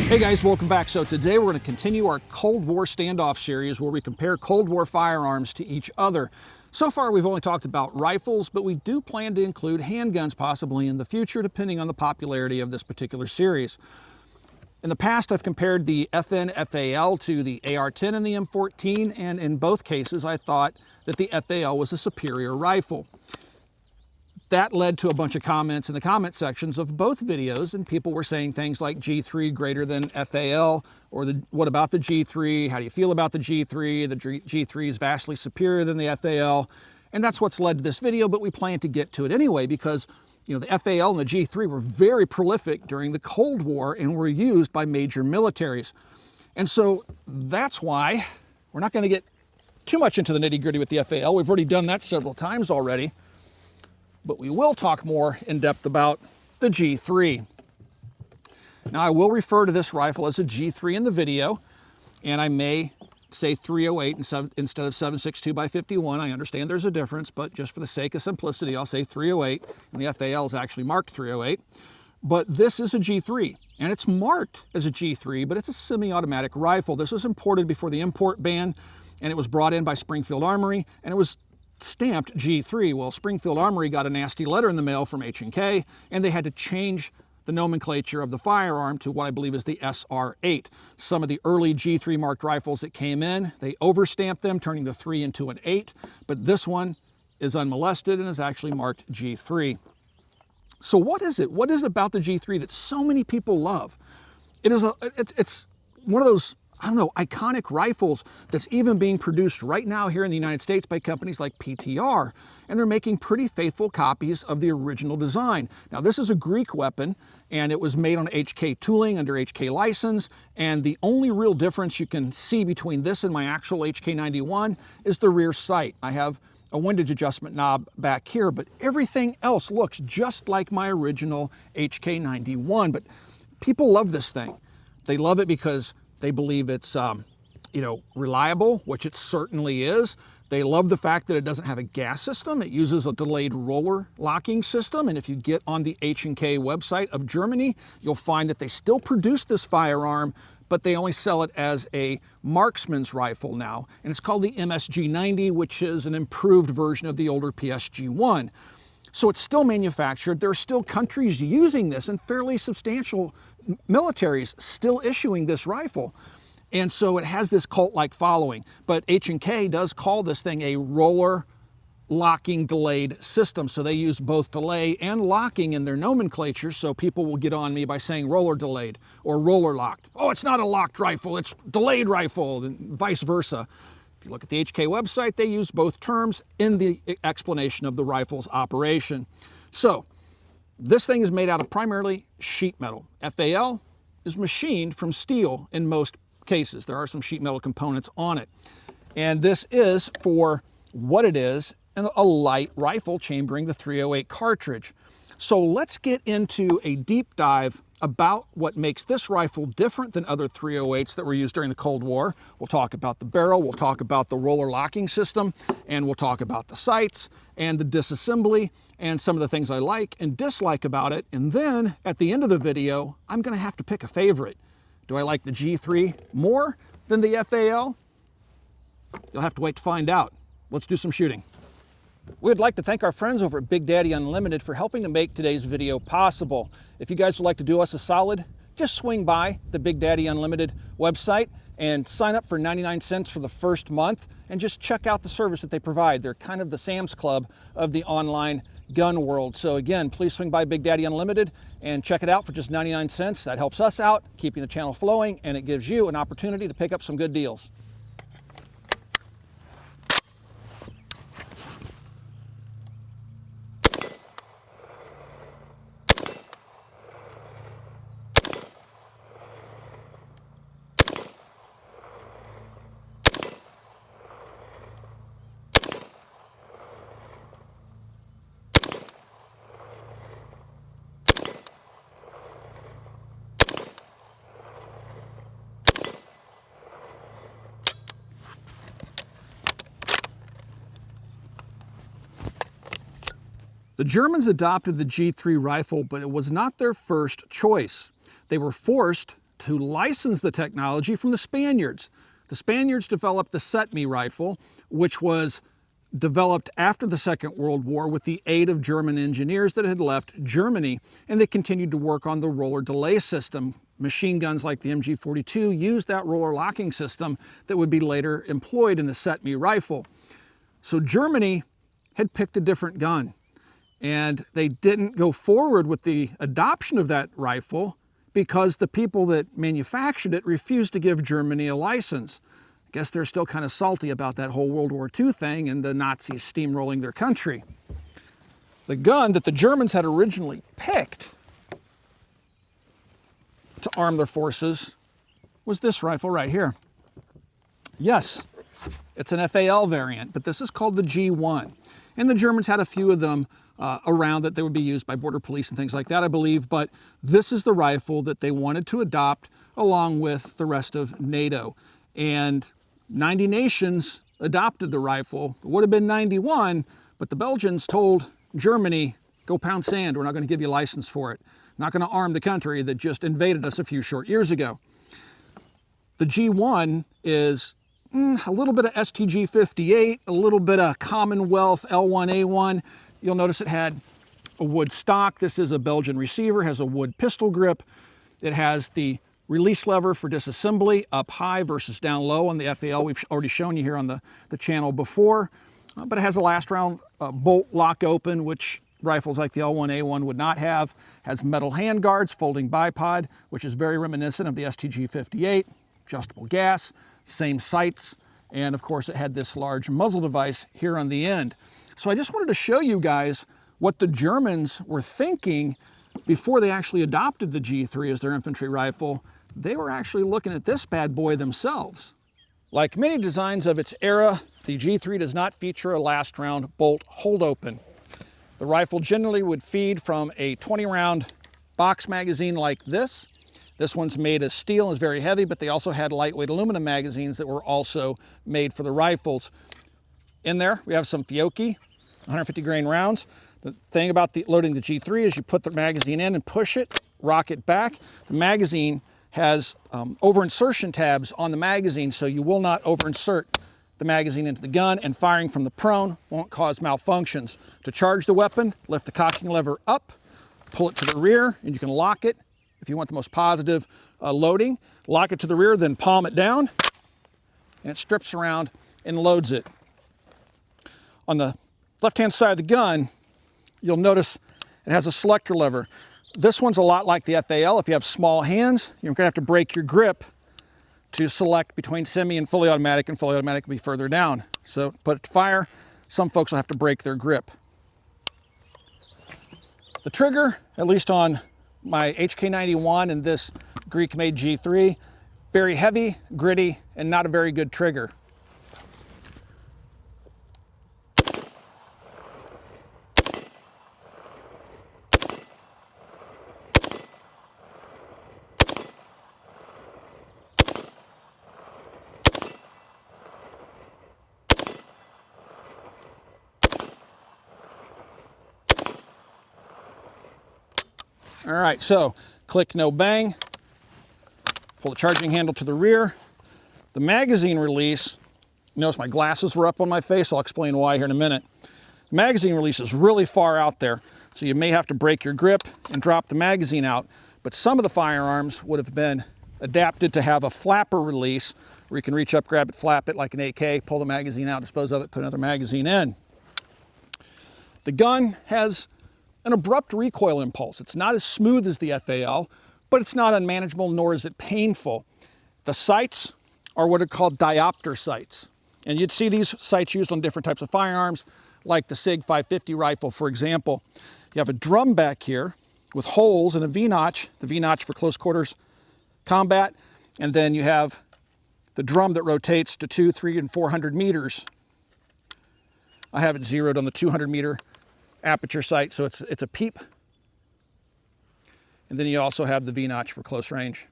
Hey guys, welcome back. So today we're going to continue our Cold War standoff series where we compare Cold War firearms to each other. So far we've only talked about rifles, but we do plan to include handguns possibly in the future depending on the popularity of this particular series. In the past I've compared the FN FAL to the AR-10 and the M14, and in both cases I thought that the FAL was a superior rifle. That led to a bunch of comments in the comment sections of both videos, and people were saying things like G3 greater than FAL, or what about the G3? How do you feel about the G3? The G3 is vastly superior than the FAL, and that's what's led to this video, but we plan to get to it anyway because the FAL and the G3 were very prolific during the Cold War and were used by major militaries. And so that's why we're not going to get too much into the nitty-gritty with the FAL. We've already done that several times already. But we will talk more in depth about the G3. Now I will refer to this rifle as a G3 in the video, and I may say 308 instead of 7.62x51. I understand there's a difference, but just for the sake of simplicity, I'll say 308, and the FAL is actually marked 308. But this is a G3, and it's marked as a G3, but it's a semi-automatic rifle. This was imported before the import ban, and it was brought in by Springfield Armory, and it was stamped G3. Well, Springfield Armory got a nasty letter in the mail from H&K, and they had to change the nomenclature of the firearm to what I believe is the SR8. Some of the early G3 marked rifles that came in, they overstamped them, turning the 3 into an 8, but this one is unmolested and is actually marked G3. So what is it? What is it about the G3 that so many people love? It's one of those, I don't know, iconic rifles that's even being produced right now here in the United States by companies like PTR, and they're making pretty faithful copies of the original design. Now this is a Greek weapon, and it was made on HK tooling under HK license, and the only real difference you can see between this and my actual HK91 is the rear sight. I have a windage adjustment knob back here, but everything else looks just like my original HK91. But people love this thing. They love it because they believe it's, reliable, which it certainly is. They love the fact that it doesn't have a gas system. It uses a delayed roller locking system. And if you get on the H&K website of Germany, you'll find that they still produce this firearm, but they only sell it as a marksman's rifle now. And it's called the MSG90, which is an improved version of the older PSG-1. So it's still manufactured. There are still countries using this, and fairly substantial militaries still issuing this rifle. And so it has this cult-like following. But H&K does call this thing a roller locking delayed system. So they use both delay and locking in their nomenclature, so people will get on me by saying roller delayed or roller locked. Oh, it's not a locked rifle, it's delayed rifle, and vice versa. If you look at the HK website, they use both terms in the explanation of the rifle's operation. So this thing is made out of primarily sheet metal. FAL is machined from steel in most cases. There are some sheet metal components on it. And this is, for what it is, a light rifle chambering the 308 cartridge. So let's get into a deep dive about what makes this rifle different than other 308s that were used during the Cold War. We'll talk about the barrel, we'll talk about the roller locking system, and we'll talk about the sights and the disassembly and some of the things I like and dislike about it. And then at the end of the video, I'm going to have to pick a favorite. Do I like the G3 more than the FAL? You'll have to wait to find out. Let's do some shooting. We'd like to thank our friends over at Big Daddy Unlimited for helping to make today's video possible. If you guys would like to do us a solid, just swing by the Big Daddy Unlimited website and sign up for 99 cents for the first month and just check out the service that they provide. They're kind of the Sam's Club of the online gun world. So again, please swing by Big Daddy Unlimited and check it out for just 99 cents. That helps us out, keeping the channel flowing, and it gives you an opportunity to pick up some good deals. The Germans adopted the G3 rifle, but it was not their first choice. They were forced to license the technology from the Spaniards. The Spaniards developed the set-me rifle, which was developed after the Second World War with the aid of German engineers that had left Germany, and they continued to work on the roller delay system. Machine guns like the MG42 used that roller locking system that would be later employed in the set-me rifle. So Germany had picked a different gun, and they didn't go forward with the adoption of that rifle because the people that manufactured it refused to give Germany a license. I guess they're still kind of salty about that whole World War II thing and the Nazis steamrolling their country. The gun that the Germans had originally picked to arm their forces was this rifle right here. Yes, it's an FAL variant, but this is called the G1. And the Germans had a few of them around that they would be used by border police and things like that, I believe, but this is the rifle that they wanted to adopt along with the rest of NATO. And 90 nations adopted the rifle. It would have been 91, but the Belgians told Germany, go pound sand, we're not going to give you a license for it. Not going to arm the country that just invaded us a few short years ago. The G1 is a little bit of STG-58, a little bit of Commonwealth L1A1. You'll notice it had a wood stock. This is a Belgian receiver, has a wood pistol grip. It has the release lever for disassembly, up high versus down low on the FAL. We've already shown you here on the channel before, but it has a last round bolt lock open, which rifles like the L1A1 would not have. Has metal hand guards, folding bipod, which is very reminiscent of the STG-58, adjustable gas, same sights, and of course it had this large muzzle device here on the end. So I just wanted to show you guys what the Germans were thinking before they actually adopted the G3 as their infantry rifle. They were actually looking at this bad boy themselves. Like many designs of its era, the G3 does not feature a last round bolt hold open. The rifle generally would feed from a 20-round box magazine like this. This one's made of steel and is very heavy, but they also had lightweight aluminum magazines that were also made for the rifles. In there, we have some Fiocchi 150 grain rounds. The thing about loading the G3 is you put the magazine in and push it, rock it back. The magazine has over-insertion tabs on the magazine, so you will not over-insert the magazine into the gun, and firing from the prone won't cause malfunctions. To charge the weapon, lift the cocking lever up, pull it to the rear, and you can lock it if you want the most positive loading. Lock it to the rear, then palm it down, and it strips around and loads it. On the left-hand side of the gun, you'll notice it has a selector lever. This one's a lot like the FAL. If you have small hands, you're gonna have to break your grip to select between semi and fully automatic, and fully automatic will be further down. So put it to fire, some folks will have to break their grip. The trigger, at least on my HK91 and this Greek-made G3, very heavy, gritty, and not a very good trigger. All right, so click, no bang. Pull the charging handle to the rear. The magazine release, notice my glasses were up on my face. I'll explain why here in a minute. The magazine release is really far out there, so you may have to break your grip and drop the magazine out. But some of the firearms would have been adapted to have a flapper release where you can reach up, grab it, flap it like an AK, pull the magazine out, dispose of it, put another magazine in. The gun has an abrupt recoil impulse. It's not as smooth as the FAL, but it's not unmanageable, nor is it painful. The sights are what are called diopter sights. And you'd see these sights used on different types of firearms, like the SIG 550 rifle, for example. You have a drum back here with holes and a V-notch, the V-notch for close quarters combat, and then you have the drum that rotates to 200, 300, and 400 meters. I have it zeroed on the 200 meter aperture sight, so it's a peep. And then you also have the V-notch for close range.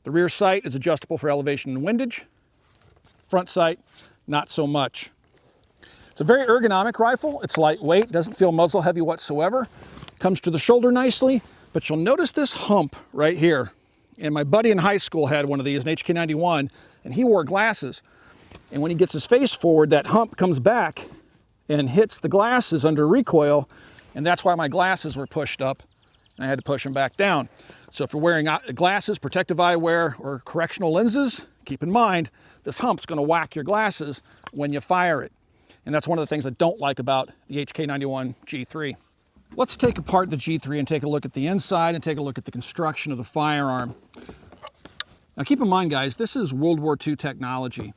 The rear sight is adjustable for elevation and windage. Front sight, not so much. It's a very ergonomic rifle. It's lightweight, doesn't feel muzzle heavy whatsoever. Comes to the shoulder nicely, but you'll notice this hump right here. And my buddy in high school had one of these, an HK91, and he wore glasses. And when he gets his face forward, that hump comes back and hits the glasses under recoil, and that's why my glasses were pushed up, and I had to push them back down. So if you're wearing glasses, protective eyewear, or correctional lenses, keep in mind, this hump's gonna whack your glasses when you fire it. And that's one of the things I don't like about the HK91 G3. Let's take apart the G3 and take a look at the inside and take a look at the construction of the firearm. Now keep in mind, guys, this is World War II technology,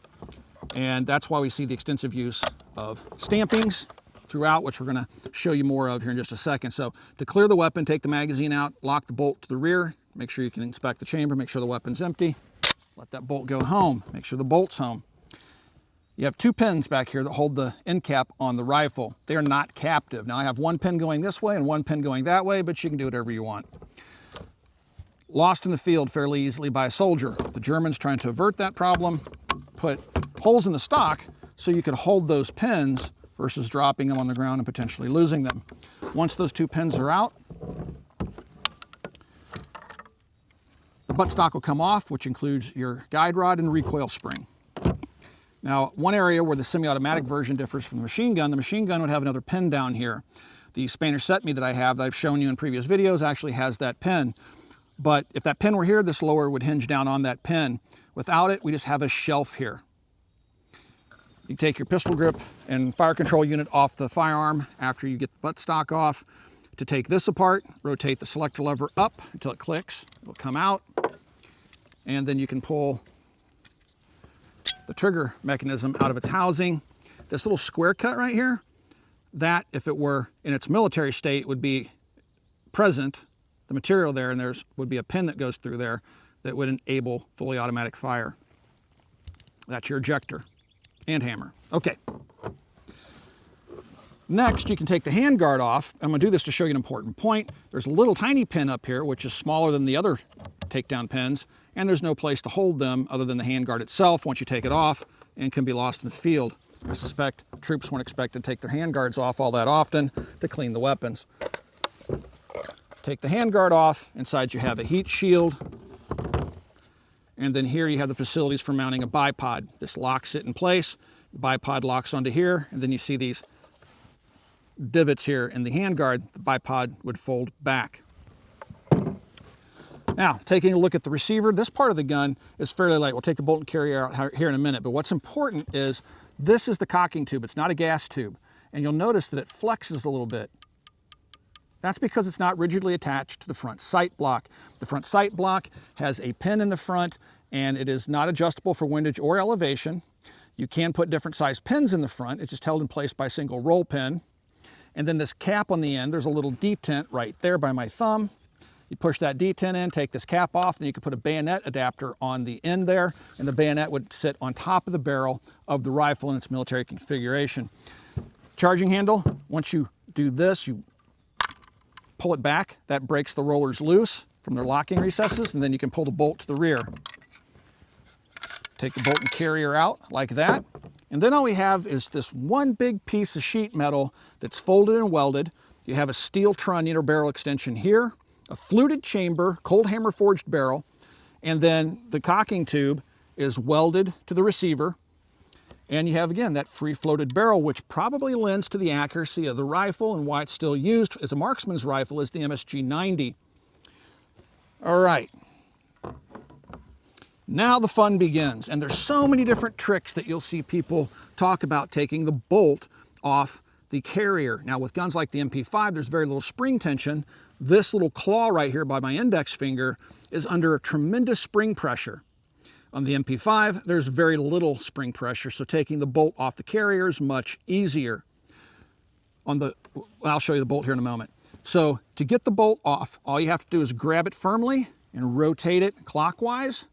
and that's why we see the extensive use of stampings throughout, which we're going to show you more of here in just a second. So to clear the weapon, take the magazine out, lock the bolt to the rear, make sure you can inspect the chamber, make sure the weapon's empty, let that bolt go home, make sure the bolt's home. You have 2 pins back here that hold the end cap on the rifle. They are not captive. Now I have 1 pin going this way and 1 pin going that way, but you can do whatever you want. Lost in the field fairly easily by a soldier. The Germans, trying to avert that problem, put holes in the stock so you could hold those pins versus dropping them on the ground and potentially losing them. Once those 2 pins are out, the buttstock will come off, which includes your guide rod and recoil spring. Now, one area where the semi-automatic version differs from the machine gun would have another pin down here. The Spanish set-me that I have, that I've shown you in previous videos, actually has that pin. But if that pin were here, this lower would hinge down on that pin. Without it, we just have a shelf here. You take your pistol grip and fire control unit off the firearm after you get the buttstock off. To take this apart, rotate the selector lever up until it clicks. It'll come out, and then you can pull the trigger mechanism out of its housing. This little square cut right here, that if it were in its military state would be present, the material there, and there's would be a pin that goes through there that would enable fully automatic fire. That's your ejector and hammer. Okay. Next, you can take the handguard off. I'm gonna do this to show you an important point. There's a little tiny pin up here, which is smaller than the other takedown pins, and there's no place to hold them other than the handguard itself once you take it off, and can be lost in the field. I suspect troops weren't expected to take their handguards off all that often to clean the weapons. Take the handguard off. Inside you have a heat shield, and then here you have the facilities for mounting a bipod. This locks it in place. The bipod locks onto here, and then you see these divots here in the handguard. The bipod would fold back. Now, taking a look at the receiver, this part of the gun is fairly light. We'll take the bolt and carrier out here in a minute, but what's important is this is the cocking tube. It's not a gas tube, and you'll notice that it flexes a little bit. That's because it's not rigidly attached to the front sight block. The front sight block has a pin in the front, and it is not adjustable for windage or elevation. You can put different size pins in the front. It's just held in place by a single roll pin. And then this cap on the end, there's a little detent right there by my thumb. You push that detent in, take this cap off, then you can put a bayonet adapter on the end there, and the bayonet would sit on top of the barrel of the rifle in its military configuration. Charging handle, once you do this, you pull it back. That breaks the rollers loose from their locking recesses, and then you can pull the bolt to the rear. Take the bolt and carrier out like that. And then all we have is this one big piece of sheet metal that's folded and welded. You have a steel trunnion or barrel extension here, a fluted chamber, cold hammer forged barrel, and then the cocking tube is welded to the receiver. And you have, again, that free floated barrel, which probably lends to the accuracy of the rifle and why it's still used as a marksman's rifle is the MSG-90. All right. Now the fun begins, and there's so many different tricks that you'll see people talk about taking the bolt off the carrier. Now with guns like the MP5, there's very little spring tension. This little claw right here by my index finger is under a tremendous spring pressure. On the MP5, there's very little spring pressure, so taking the bolt off the carrier is much easier. I'll show you the bolt here in a moment. So to get the bolt off, all you have to do is grab it firmly and rotate it clockwise.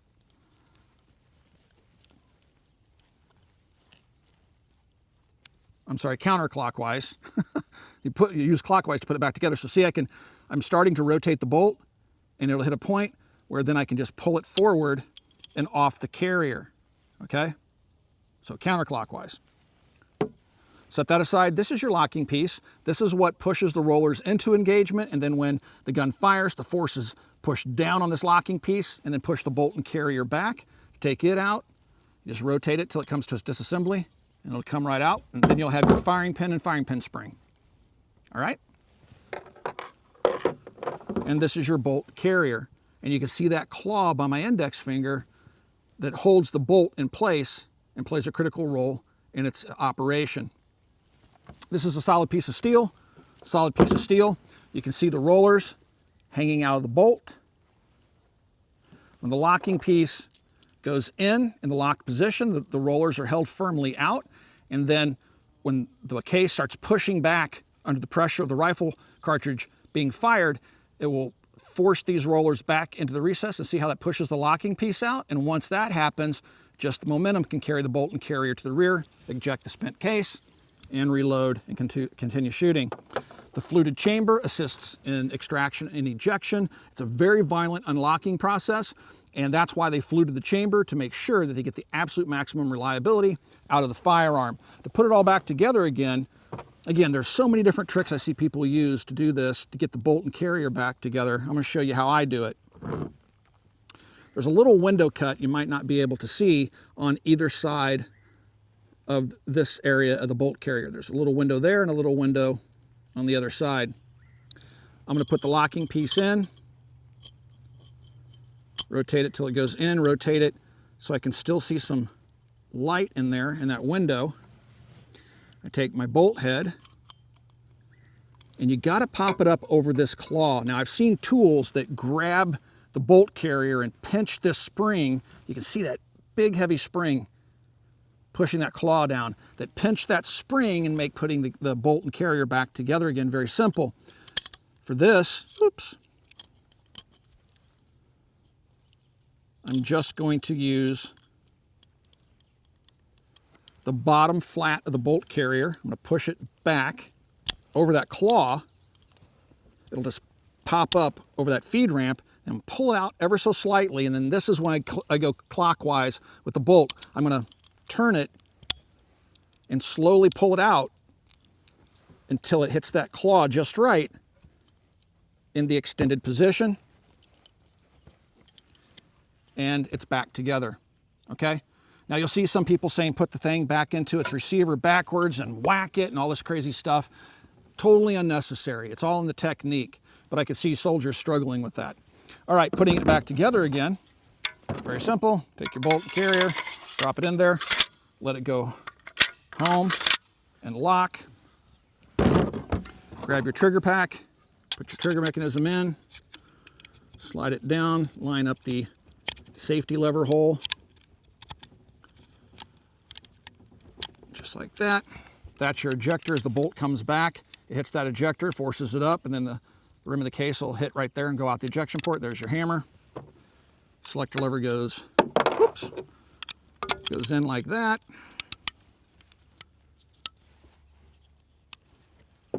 I'm sorry, counterclockwise. you use clockwise to put it back together. So see, I'm starting to rotate the bolt, and it'll hit a point where then I can just pull it forward and off the carrier, okay? So counterclockwise. Set that aside. This is your locking piece. This is what pushes the rollers into engagement, and then when the gun fires, the forces push down on this locking piece and then push the bolt and carrier back. Take it out, just rotate it till it comes to its disassembly, and it'll come right out, and then you'll have your firing pin and firing pin spring. All right? And this is your bolt carrier, and you can see that claw by my index finger that holds the bolt in place and plays a critical role in its operation. This is a solid piece of steel, You can see the rollers hanging out of the bolt. When the locking piece goes in the lock position, the rollers are held firmly out, and then when the case starts pushing back under the pressure of the rifle cartridge being fired, it will force these rollers back into the recess, and see how that pushes the locking piece out. And once that happens, just the momentum can carry the bolt and carrier to the rear, eject the spent case, and reload and continue shooting. The fluted chamber assists in extraction and ejection. It's a very violent unlocking process, and that's why they fluted the chamber, to make sure that they get the absolute maximum reliability out of the firearm. To put it all back together again, there's so many different tricks I see people use to do this, to get the bolt and carrier back together. I'm going to show you how I do it. There's a little window cut you might not be able to see on either side of this area of the bolt carrier. There's a little window there and a little window on the other side. I'm going to put the locking piece in, rotate it till it goes in, rotate it so I can still see some light in there in that window. I take my bolt head, and you got to pop it up over this claw. Now, I've seen tools that grab the bolt carrier and pinch this spring. You can see that big heavy spring pushing that claw down, that pinch that spring and make putting the bolt and carrier back together again very simple. For this, I'm just going to use the bottom flat of the bolt carrier. I'm going to push it back over that claw. It'll just pop up over that feed ramp and pull it out ever so slightly, and then this is when I go clockwise with the bolt. I'm going to turn it and slowly pull it out until it hits that claw just right in the extended position, and it's back together. Okay? Now you'll see some people saying put the thing back into its receiver backwards and whack it and all this crazy stuff. Totally unnecessary. It's all in the technique, but I could see soldiers struggling with that. All right, putting it back together again. Very simple. Take your bolt and carrier, drop it in there, let it go home and lock. Grab your trigger pack, put your trigger mechanism in, slide it down, line up the safety lever hole, just like that. That's your ejector. As the bolt comes back, it hits that ejector, forces it up, and then the rim of the case will hit right there and go out the ejection port. There's your hammer. Selector lever goes, goes in like that.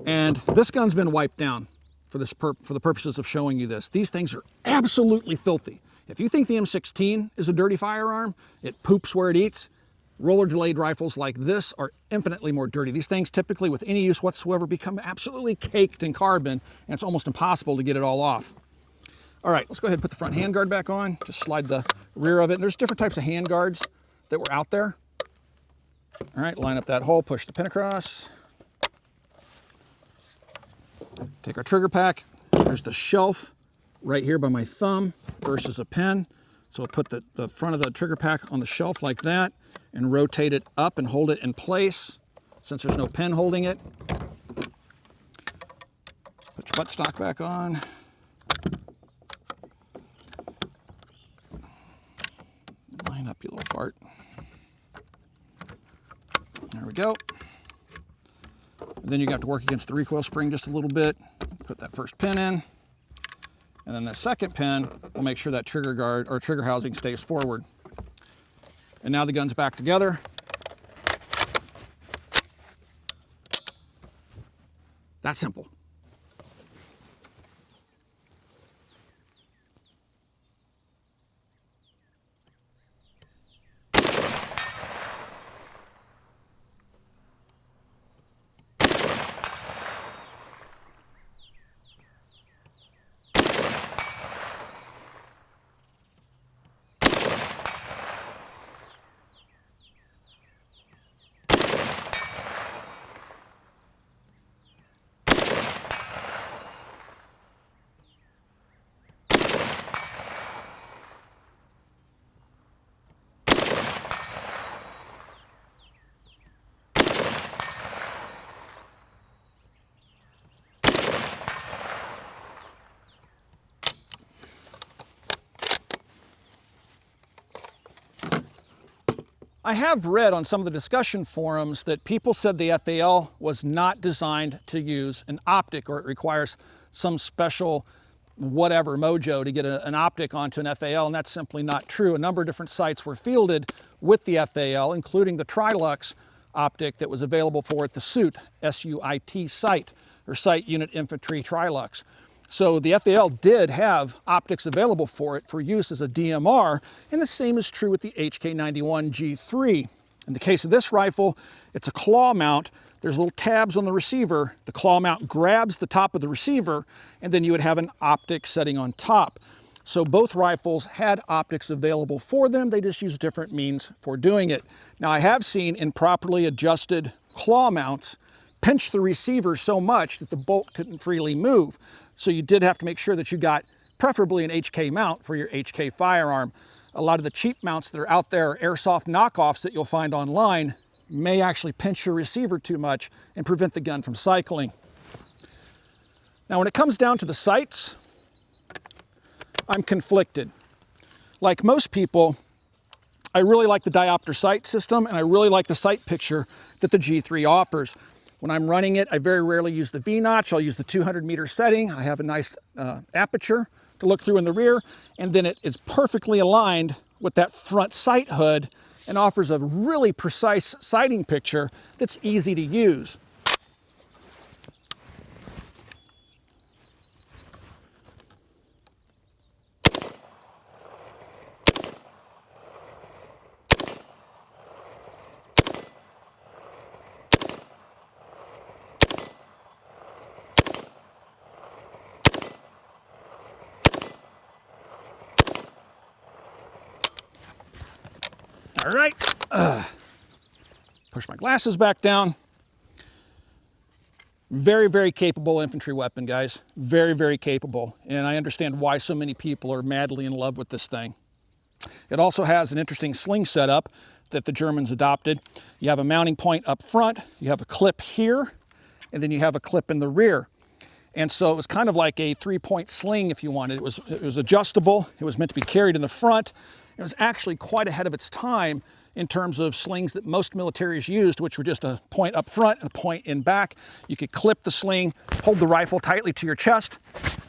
And this gun's been wiped down for the purposes of showing you this. These things are absolutely filthy. If you think the M16 is a dirty firearm, it poops where it eats. Roller delayed rifles like this are infinitely more dirty. These things typically, with any use whatsoever, become absolutely caked in carbon, and it's almost impossible to get it all off. All right, let's go ahead and put the front handguard back on. Just slide the rear of it. And there's different types of handguards that were out there. All right, line up that hole, push the pin across. Take our trigger pack. There's the shelf right here by my thumb versus a pin. So I'll put the front of the trigger pack on the shelf like that and rotate it up and hold it in place since there's no pin holding it. Put your buttstock back on. Line up, you little fart. There we go. And then you got to work against the recoil spring just a little bit. Put that first pin in. And then the second pin will make sure that trigger guard or trigger housing stays forward. And now the gun's back together. That's simple. I have read on some of the discussion forums that people said the FAL was not designed to use an optic, or it requires some special whatever mojo to get an optic onto an FAL, and that's simply not true. A number of different sights were fielded with the FAL, including the Trilux optic that was available for it, the SUIT, S-U-I-T sight, or Sight Unit Infantry Trilux. So the FAL did have optics available for it for use as a DMR, and the same is true with the HK91 G3. In the case of this rifle, it's a claw mount. There's little tabs on the receiver. The claw mount grabs the top of the receiver, and then you would have an optic setting on top. So both rifles had optics available for them. They just used different means for doing it. Now, I have seen improperly adjusted claw mounts pinch the receiver so much that the bolt couldn't freely move. So you did have to make sure that you got preferably an HK mount for your HK firearm. A lot of the cheap mounts that are out there, airsoft knockoffs that you'll find online, may actually pinch your receiver too much and prevent the gun from cycling. Now, when it comes down to the sights, I'm conflicted. Like most people, I really like the diopter sight system, and I really like the sight picture that the G3 offers. When I'm running it, I very rarely use the V-notch. I'll use the 200-meter setting. I have a nice aperture to look through in the rear, and then it is perfectly aligned with that front sight hood and offers a really precise sighting picture that's easy to use. All right, push my glasses back down. Very, very capable infantry weapon, guys. Very, very capable. And I understand why so many people are madly in love with this thing. It also has an interesting sling setup that the Germans adopted. You have a mounting point up front, you have a clip here, and then you have a clip in the rear. And so it was kind of like a 3-point sling if you wanted. It was adjustable. It was meant to be carried in the front. It was actually quite ahead of its time in terms of slings that most militaries used, which were just a point up front and a point in back. You could clip the sling, hold the rifle tightly to your chest,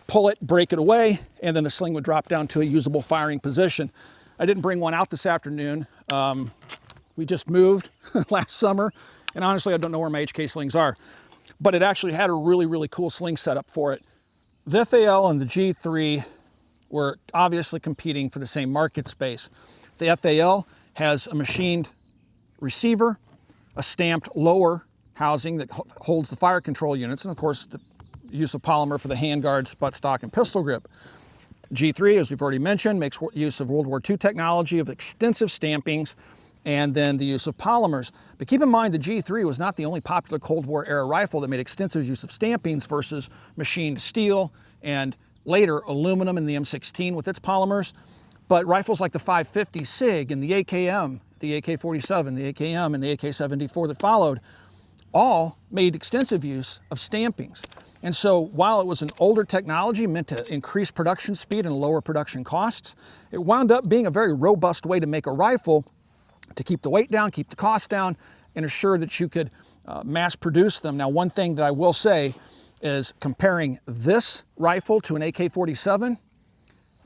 pull it, break it away, and then the sling would drop down to a usable firing position. I didn't bring one out this afternoon. We just moved last summer, and honestly, I don't know where my HK slings are. But it actually had a really, really cool sling setup for it. The FAL and the G3 were obviously competing for the same market space. The FAL has a machined receiver, a stamped lower housing that holds the fire control units, and of course the use of polymer for the handguards, buttstock, and pistol grip. G3, as we've already mentioned, makes use of World War II technology of extensive stampings, and then the use of polymers. But keep in mind, the G3 was not the only popular Cold War era rifle that made extensive use of stampings versus machined steel and later aluminum in the M16 with its polymers. But rifles like the 550 SIG and the AKM, the AK-47, the AKM, and the AK-74 that followed all made extensive use of stampings. And so while it was an older technology meant to increase production speed and lower production costs, it wound up being a very robust way to make a rifle to keep the weight down, keep the cost down, and assure that you could mass produce them. Now, one thing that I will say is comparing this rifle to an AK-47,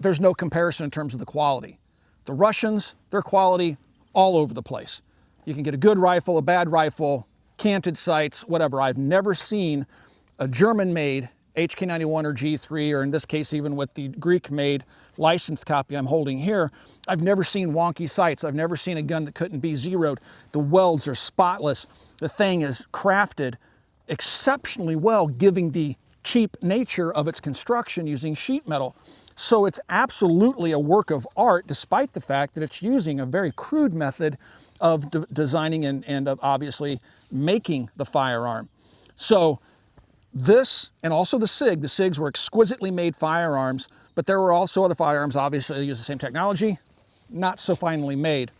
there's no comparison in terms of the quality. The Russians, their quality all over the place. You can get a good rifle, a bad rifle, canted sights, whatever. I've never seen a German-made HK91 or G3, or in this case even with the Greek-made licensed copy I'm holding here, I've never seen wonky sights. I've never seen a gun that couldn't be zeroed. The welds are spotless. The thing is crafted exceptionally well, given the cheap nature of its construction using sheet metal. So it's absolutely a work of art, despite the fact that it's using a very crude method of designing and of obviously making the firearm. So this, and also the SIG, the SIGs were exquisitely made firearms, but there were also other firearms, obviously, that use the same technology, not so finely made.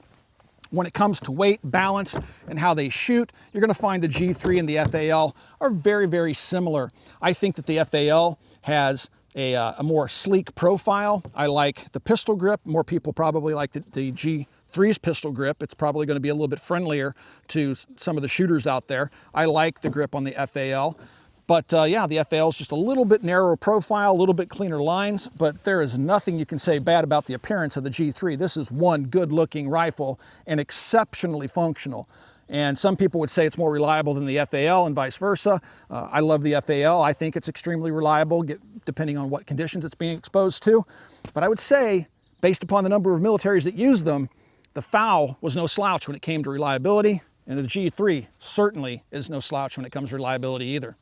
When it comes to weight, balance, and how they shoot, you're going to find the G3 and the FAL are very, very similar. I think that the FAL has a more sleek profile. I like the pistol grip. More people probably like the G3 G3's pistol grip. It's probably going to be a little bit friendlier to some of the shooters out there. I like the grip on the FAL. But yeah, the FAL is just a little bit narrower profile, a little bit cleaner lines, but there is nothing you can say bad about the appearance of the G3. This is one good-looking rifle and exceptionally functional. And some people would say it's more reliable than the FAL and vice versa. I love the FAL. I think it's extremely reliable, depending on what conditions it's being exposed to. But I would say, based upon the number of militaries that use them, the FAL was no slouch when it came to reliability, and the G3 certainly is no slouch when it comes to reliability either.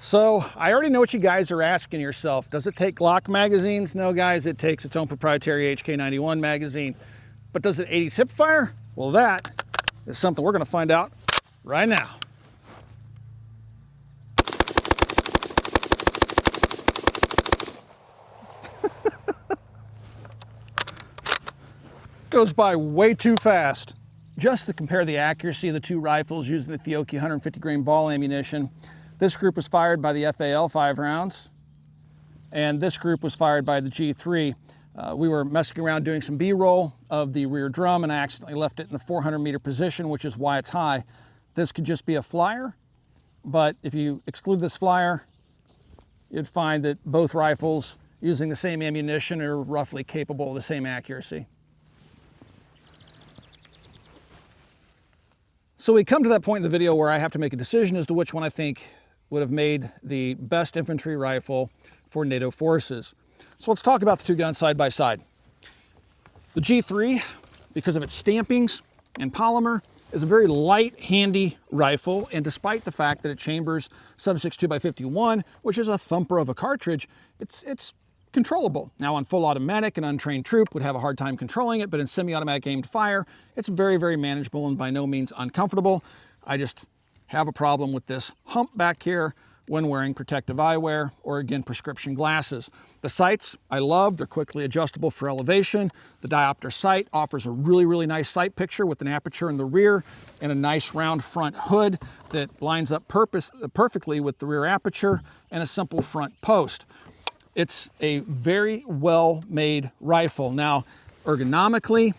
So I already know what you guys are asking yourself. Does it take Glock magazines? No, guys, it takes its own proprietary HK91 magazine. But does it 80s hip fire? Well, that is something we're going to find out right now. Goes by way too fast. Just to compare the accuracy of the two rifles using the Fiocchi 150 grain ball ammunition, this group was fired by the FAL 5 rounds, and this group was fired by the G3. We were messing around doing some B-roll of the rear drum, and I accidentally left it in the 400-meter position, which is why it's high. This could just be a flyer, but if you exclude this flyer, you'd find that both rifles using the same ammunition are roughly capable of the same accuracy. So we come to that point in the video where I have to make a decision as to which one I think would have made the best infantry rifle for NATO forces. So let's talk about the two guns side by side. The G3, because of its stampings and polymer, is a very light, handy rifle, and despite the fact that it chambers 7.62x51, which is a thumper of a cartridge, it's controllable. Now on full automatic, an untrained troop would have a hard time controlling it, but in semi-automatic aimed fire, it's very, very manageable and by no means uncomfortable. I just have a problem with this hump back here when wearing protective eyewear or, again, prescription glasses. The sights I love. They're quickly adjustable for elevation. The diopter sight offers a really, really nice sight picture with an aperture in the rear and a nice round front hood that lines up perfectly with the rear aperture and a simple front post. It's a very well-made rifle. Now, ergonomically,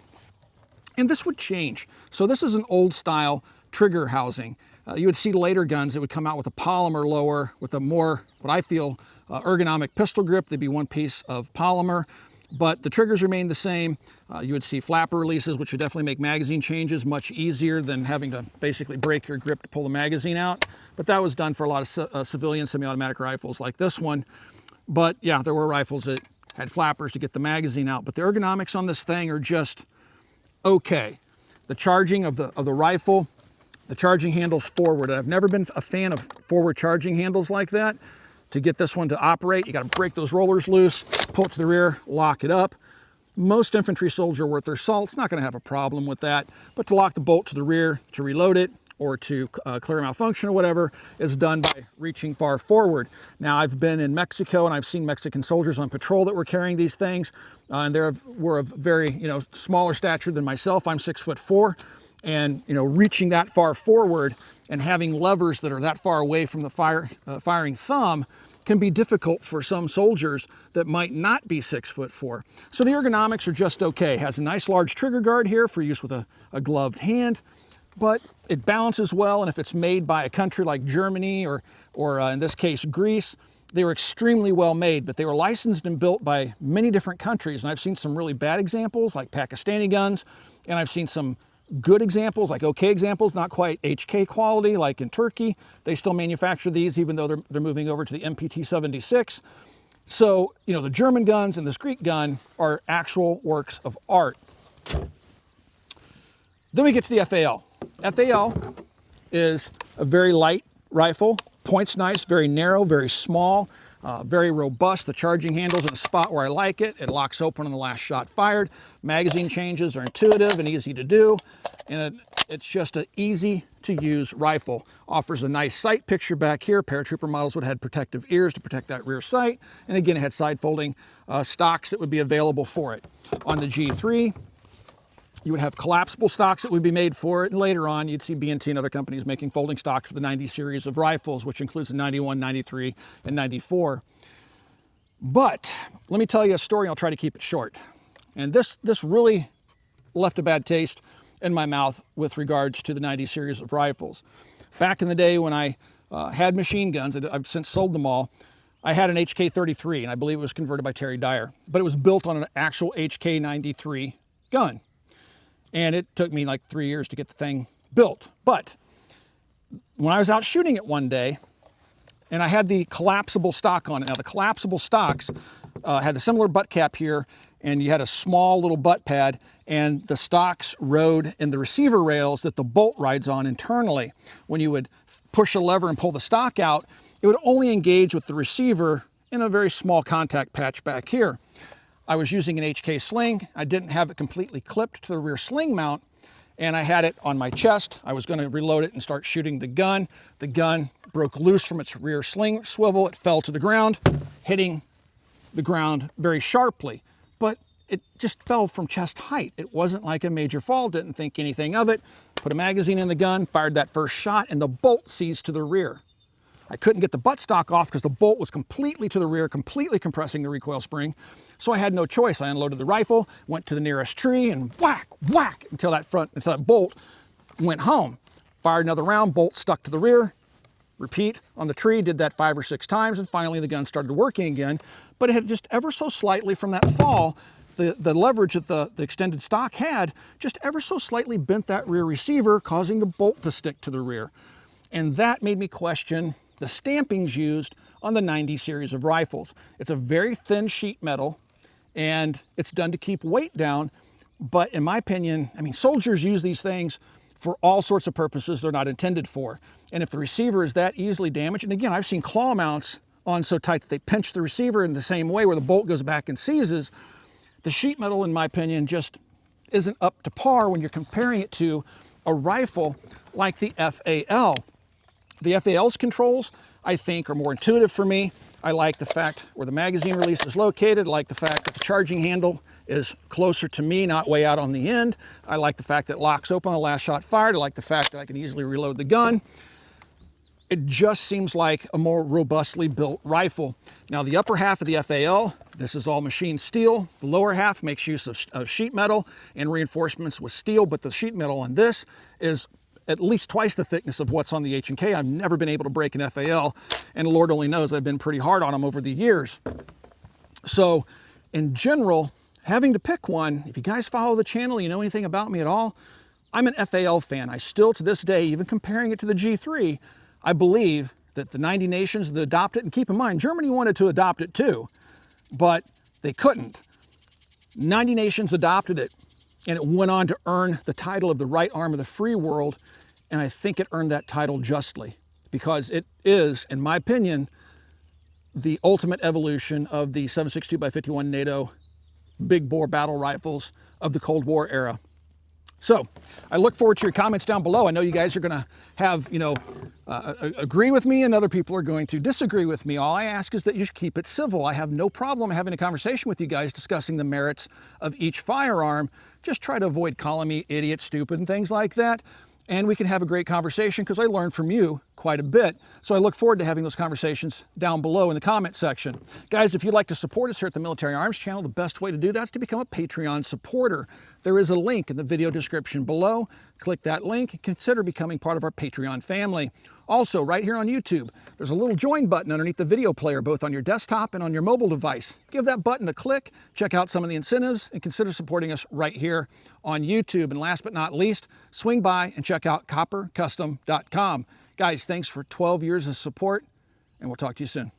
and this would change. So this is an old style trigger housing. You would see later guns that would come out with a polymer lower with a more, what I feel, ergonomic pistol grip. They'd be one piece of polymer, but the triggers remain the same. You would see flapper releases, which would definitely make magazine changes much easier than having to basically break your grip to pull the magazine out. But that was done for a lot of civilian semi-automatic rifles like this one. But yeah, there were rifles that had flappers to get the magazine out, but the ergonomics on this thing are just okay. The charging of the rifle, the charging handle's forward. I've never been a fan of forward charging handles like that. To get this one to operate, you got to break those rollers loose, pull it to the rear, lock it up. Most infantry soldier worth their salt's not going to have a problem with that, but to lock the bolt to the rear, to reload it, or to clear a malfunction or whatever, is done by reaching far forward. Now, I've been in Mexico and I've seen Mexican soldiers on patrol that were carrying these things, and they were of very, smaller stature than myself. I'm 6'4", and reaching that far forward and having levers that are that far away from the firing thumb can be difficult for some soldiers that might not be 6'4". So the ergonomics are just okay. It has a nice large trigger guard here for use with a gloved hand, but it balances well, and if it's made by a country like Germany or in this case Greece, they were extremely well made, but they were licensed and built by many different countries, and I've seen some really bad examples like Pakistani guns, and I've seen some good examples, like okay examples, not quite H&K quality, like in Turkey. They still manufacture these even though they're moving over to the MPT-76. So, the German guns and this Greek gun are actual works of art. Then we get to the FAL. FAL is a very light rifle, point's nice, very narrow, very small. Very robust. The charging handle's in a spot where I like it. It locks open on the last shot fired. Magazine changes are intuitive and easy to do. And it's just an easy to use rifle. Offers a nice sight picture back here. Paratrooper models would have had protective ears to protect that rear sight. And again, it had side folding stocks that would be available for it. On the G3, you would have collapsible stocks that would be made for it. And later on, you'd see B&T and other companies making folding stocks for the 90 series of rifles, which includes the 91, 93, and 94. But let me tell you a story. I'll try to keep it short. And this really left a bad taste in my mouth with regards to the 90 series of rifles. Back in the day when I had machine guns, I've since sold them all, I had an HK33, and I believe it was converted by Terry Dyer, but it was built on an actual HK93 gun. And it took me like 3 years to get the thing built. But when I was out shooting it one day, and I had the collapsible stock on it. Now the collapsible stocks had a similar butt cap here, and you had a small little butt pad, and the stocks rode in the receiver rails that the bolt rides on internally. When you would push a lever and pull the stock out, it would only engage with the receiver in a very small contact patch back here. I was using an HK sling. I didn't have it completely clipped to the rear sling mount, and I had it on my chest. I was going to reload it and start shooting the gun. The gun broke loose from its rear sling swivel. It fell to the ground, hitting the ground very sharply. But it just fell from chest height. It wasn't like a major fall, didn't think anything of it. Put a magazine in the gun, fired that first shot, and the bolt seized to the rear. I couldn't get the buttstock off because the bolt was completely to the rear, completely compressing the recoil spring. So I had no choice. I unloaded the rifle, went to the nearest tree, and whack, whack, until that bolt went home. Fired another round, bolt stuck to the rear. Repeat on the tree, did that 5 or 6 times, and finally the gun started working again. But it had just ever so slightly from that fall, the leverage that the extended stock had just ever so slightly bent that rear receiver, causing the bolt to stick to the rear. And that made me question the stampings used on the 90 series of rifles. It's a very thin sheet metal, and it's done to keep weight down. But in my opinion, I mean, soldiers use these things for all sorts of purposes they're not intended for. And if the receiver is that easily damaged, and again, I've seen claw mounts on so tight that they pinch the receiver in the same way where the bolt goes back and seizes, the sheet metal, in my opinion, just isn't up to par when you're comparing it to a rifle like the FAL. The FAL's controls, I think, are more intuitive for me. I like the fact where the magazine release is located. I like the fact that the charging handle is closer to me, not way out on the end. I like the fact that it locks open on the last shot fired. I like the fact that I can easily reload the gun. It just seems like a more robustly built rifle. Now the upper half of the FAL, this is all machined steel. The lower half makes use of sheet metal and reinforcements with steel, but the sheet metal on this is at least twice the thickness of what's on the H&K. I've never been able to break an FAL, and Lord only knows I've been pretty hard on them over the years. So in general, having to pick one, if you guys follow the channel, you know anything about me at all, I'm an FAL fan. I still, to this day, even comparing it to the G3, I believe that the 90 nations that adopt it, and keep in mind, Germany wanted to adopt it too, but they couldn't. 90 nations adopted it, and it went on to earn the title of the right arm of the free world, and I think it earned that title justly, because it is, in my opinion, the ultimate evolution of the 7.62x51 NATO big bore battle rifles of the Cold War era. So I look forward to your comments down below. I know you guys are going to have, agree with me, and other people are going to disagree with me. All I ask is that you should keep it civil. I have no problem having a conversation with you guys discussing the merits of each firearm. Just try to avoid calling me idiot, stupid, and things like that. And we can have a great conversation because I learned from you quite a bit. So I look forward to having those conversations down below in the comment section. Guys, if you'd like to support us here at the Military Arms Channel, the best way to do that is to become a Patreon supporter. There is a link in the video description below. Click that link and consider becoming part of our Patreon family. Also, right here on YouTube, there's a little join button underneath the video player, both on your desktop and on your mobile device. Give that button a click, check out some of the incentives, and consider supporting us right here on YouTube. And last but not least, swing by and check out coppercustom.com. Guys, thanks for 12 years of support, and we'll talk to you soon.